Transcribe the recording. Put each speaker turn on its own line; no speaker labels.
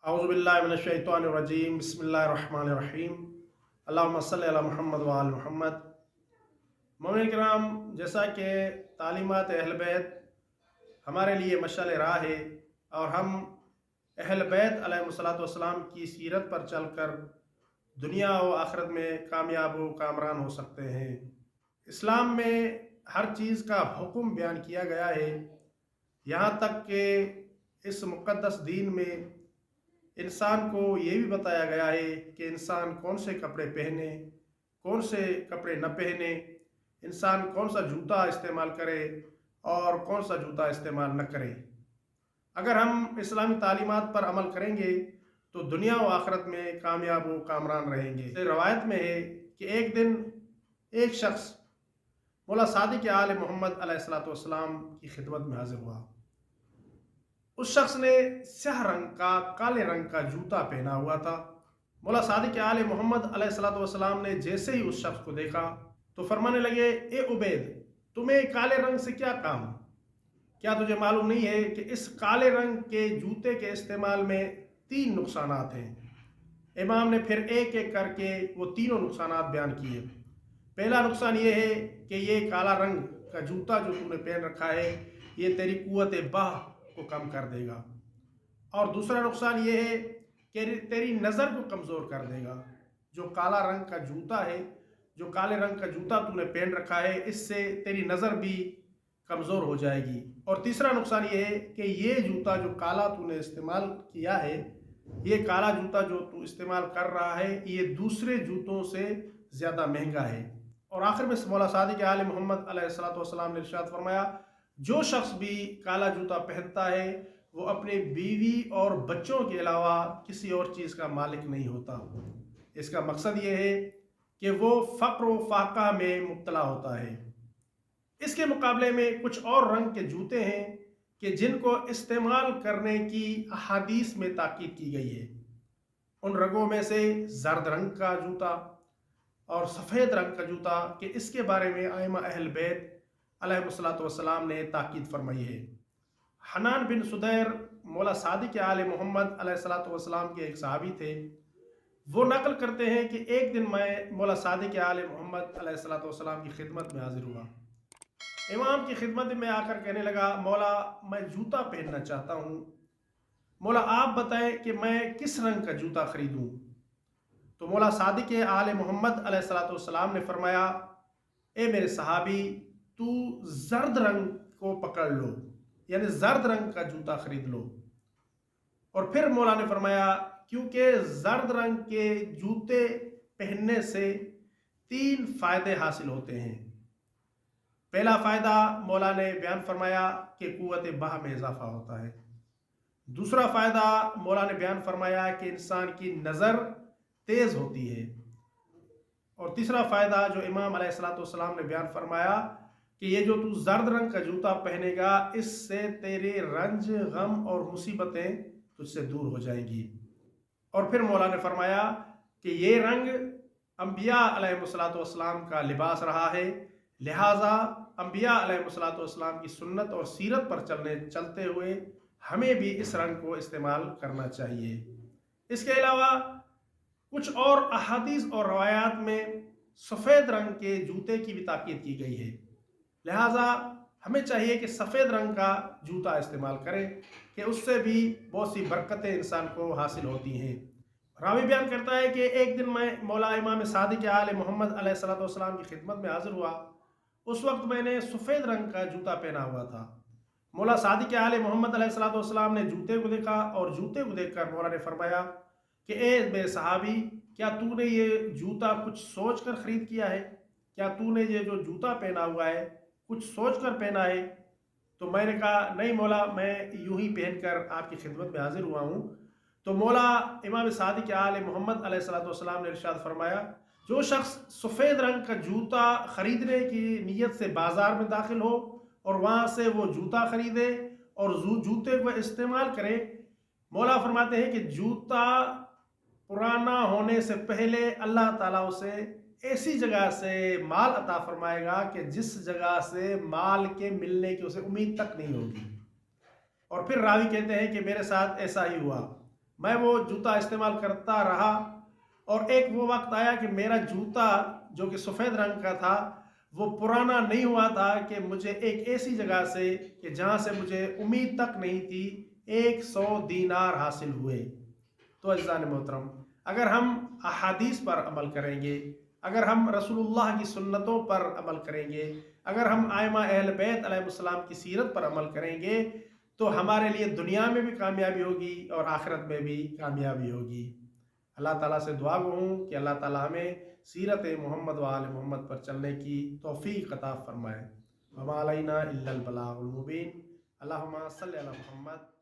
اعوذ باللہ من الشیطان الرجیم، بسم اللہ الرحمن الرحیم، اللہم صلی علی محمد وآل محمد۔ مومن کرام، جیسا کہ تعلیمات اہل بیت ہمارے لیے مشعل راہ ہے اور ہم اہل بیت علیہ الصلوۃ والسلام کی سیرت پر چل کر دنیا و آخرت میں کامیاب و کامران ہو سکتے ہیں۔ اسلام میں ہر چیز کا حکم بیان کیا گیا ہے، یہاں تک کہ اس مقدس دین میں انسان کو یہ بھی بتایا گیا ہے کہ انسان کون سے کپڑے پہنے، کون سے کپڑے نہ پہنے، انسان کون سا جوتا استعمال کرے اور کون سا جوتا استعمال نہ کرے۔ اگر ہم اسلامی تعلیمات پر عمل کریں گے تو دنیا و آخرت میں کامیاب و کامران رہیں گے۔ روایت میں ہے کہ ایک دن ایک شخص مولا صادق آل محمد علیہ السلام کی خدمت میں حاضر ہوا۔ اس شخص نے سیاہ رنگ کا کالے رنگ کا جوتا پہنا ہوا تھا۔ مولا صادق آل محمد علیہ السلام نے جیسے ہی اس شخص کو دیکھا تو فرمانے لگے، اے عبید، تمہیں کالے رنگ سے کیا کام؟ کیا تجھے معلوم نہیں ہے کہ اس کالے رنگ کے جوتے کے استعمال میں 3 نقصانات ہیں؟ امام نے پھر ایک ایک کر کے وہ تینوں نقصانات بیان کیے۔ پہلا نقصان یہ ہے کہ یہ کالا رنگ کا جوتا جو تم نے پہن رکھا ہے یہ تیری قوت باہ کو کم کر دے گا، اور دوسرا نقصان یہ ہے کہ تیری نظر کو کمزور کر دے گا۔ جو کالا رنگ کا جوتا ہے، جو کالے رنگ کا جوتا تو نے پہن رکھا ہے، اس سے تیری نظر بھی کمزور ہو جائے گی۔ اور تیسرا نقصان یہ ہے کہ یہ جوتا جو کالا تو نے استعمال کیا ہے، یہ کالا جوتا جو تو استعمال کر رہا ہے، یہ دوسرے جوتوں سے زیادہ مہنگا ہے۔ اور آخر میں مولا صادق آل محمد علیہ السلام نے ارشاد فرمایا، جو شخص بھی کالا جوتا پہنتا ہے وہ اپنے بیوی اور بچوں کے علاوہ کسی اور چیز کا مالک نہیں ہوتا۔ اس کا مقصد یہ ہے کہ وہ فقر و فاقہ میں مبتلا ہوتا ہے۔ اس کے مقابلے میں کچھ اور رنگ کے جوتے ہیں کہ جن کو استعمال کرنے کی احادیث میں تاکید کی گئی ہے۔ ان رنگوں میں سے زرد رنگ کا جوتا اور سفید رنگ کا جوتا، کہ اس کے بارے میں ائمہ اہل بیت علیہ السلام نے تاکید فرمائی ہے۔ حنان بن صدیر مولا صادق آل محمد علیہ السلام کے ایک صحابی تھے۔ وہ نقل کرتے ہیں کہ ایک دن میں مولا صادق آل محمد علیہ السلام کی خدمت میں حاضر ہوا۔ امام کی خدمت میں آ کر کہنے لگا، مولا میں جوتا پہننا چاہتا ہوں، مولا آپ بتائیں کہ میں کس رنگ کا جوتا خریدوں؟ تو مولا صادق آل محمد علیہ السلام نے فرمایا، اے میرے صحابی، تو زرد رنگ کو پکڑ لو، یعنی زرد رنگ کا جوتا خرید لو۔ اور پھر مولا نے فرمایا، کیونکہ زرد رنگ کے جوتے پہننے سے 3 فائدے حاصل ہوتے ہیں۔ پہلا فائدہ مولا نے بیان فرمایا کہ قوت باہ میں اضافہ ہوتا ہے۔ دوسرا فائدہ مولا نے بیان فرمایا کہ انسان کی نظر تیز ہوتی ہے۔ اور تیسرا فائدہ جو امام علیہ السلام نے بیان فرمایا کہ یہ جو تو زرد رنگ کا جوتا پہنے گا، اس سے تیرے رنج، غم اور مصیبتیں تجھ سے دور ہو جائیں گی۔ اور پھر مولا نے فرمایا کہ یہ رنگ انبیاء علیہ السلام کا لباس رہا ہے، لہٰذا انبیاء علیہ السلام کی سنت اور سیرت پر چلتے ہوئے ہمیں بھی اس رنگ کو استعمال کرنا چاہیے۔ اس کے علاوہ کچھ اور احادیث اور روایات میں سفید رنگ کے جوتے کی بھی تاکید کی گئی ہے، لہٰذا ہمیں چاہیے کہ سفید رنگ کا جوتا استعمال کریں کہ اس سے بھی بہت سی برکتیں انسان کو حاصل ہوتی ہیں۔ راوی بیان کرتا ہے کہ ایک دن میں مولا امام صادق آل محمد علیہ السلام کی خدمت میں حاضر ہوا۔ اس وقت میں نے سفید رنگ کا جوتا پہنا ہوا تھا۔ مولا صادق آل محمد علیہ السلام نے جوتے کو دیکھا اور جوتے کو دیکھ کر مولا نے فرمایا کہ اے میرے صحابی، کیا تو نے یہ جوتا کچھ سوچ کر خرید کیا ہے؟ کیا تو نے یہ جو جوتا پہنا ہوا ہے کچھ سوچ کر پہنا ہے؟ تو میں نے کہا، نہیں مولا، میں یوں ہی پہن کر آپ کی خدمت میں حاضر ہوا ہوں۔ تو مولا امام صادق آل محمد علیہ السلام نے ارشاد فرمایا، جو شخص سفید رنگ کا جوتا خریدنے کی نیت سے بازار میں داخل ہو اور وہاں سے وہ جوتا خریدے اور جوتے کو استعمال کرے، مولا فرماتے ہیں کہ جوتا پرانا ہونے سے پہلے اللہ تعالیٰ اسے ایسی جگہ سے مال عطا فرمائے گا کہ جس جگہ سے مال کے ملنے کی اسے امید تک نہیں ہوگی۔ اور پھر راوی کہتے ہیں کہ میرے ساتھ ایسا ہی ہوا۔ میں وہ جوتا استعمال کرتا رہا، اور ایک وہ وقت آیا کہ میرا جوتا جو کہ سفید رنگ کا تھا وہ پرانا نہیں ہوا تھا کہ مجھے ایک ایسی جگہ سے کہ جہاں سے مجھے امید تک نہیں تھی 100 دینار حاصل ہوئے۔ تو عزیزان محترم، اگر ہم احادیث پر عمل کریں گے، اگر ہم رسول اللہ کی سنتوں پر عمل کریں گے، اگر ہم ائمہ اہل بیت علیہ السلام کی سیرت پر عمل کریں گے، تو ہمارے لیے دنیا میں بھی کامیابی ہوگی اور آخرت میں بھی کامیابی ہوگی۔ اللہ تعالیٰ سے دعا گو ہوں کہ اللہ تعالیٰ ہمیں سیرت محمد و آل محمد پر چلنے کی توفیق عطا فرمائے۔ وما علینا الا البلاغ المبین۔ اللہم صلی علی محمد۔